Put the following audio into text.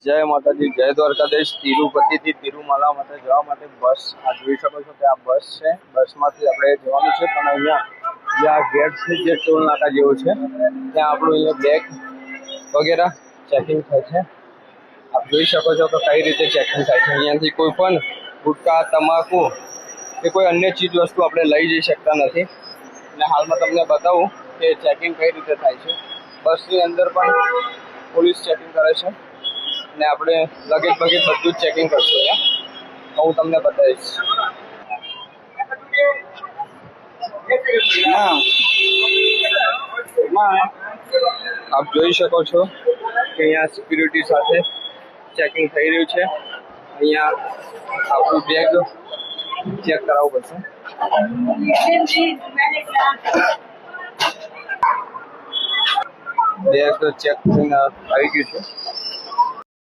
જય માતાજી, જય દ્વારકાધીશ। તિરુપતિથી તિરુમલા માટે જવા માટે બસ આ જોઈ શકો છો કે આ બસ છે। બસમાંથી આપણે જવાનું છે, પણ અહીંયા જ્યાં ગેટ છે, જે ટોલ નાકા જેવું છે, ત્યાં આપણું અહીંયા બેગ વગેરે ચેકિંગ થાય છે। આપ જોઈ શકો છો કે કઈ રીતે ચેકિંગ થાય છે। અહીંયાથી કોઈ પણ ગુટકા, તમાકુ કે કોઈ અન્ય ચીજ વસ્તુ આપણે લઈ જઈ શકતા નથી। અને હાલમાં તમને બતાવું કે ચેકિંગ કઈ રીતે થાય છે। બસની અંદર પણ પોલીસ ચેકિંગ કરે છે ને આપણે લગેજ બગેજ બધું જ ચેકિંગ કરશું। તો હું તમને બતાવીશ। આપ જોઈ શકો છો કે અહીંયા સિક્યુરિટી સાથે ચેકિંગ થઈ રહ્યું છે। અહીંયા આપણું બેગ ચેક કરાવવું પડશે। બેગ ચેક થઈને આવી ગયું છે।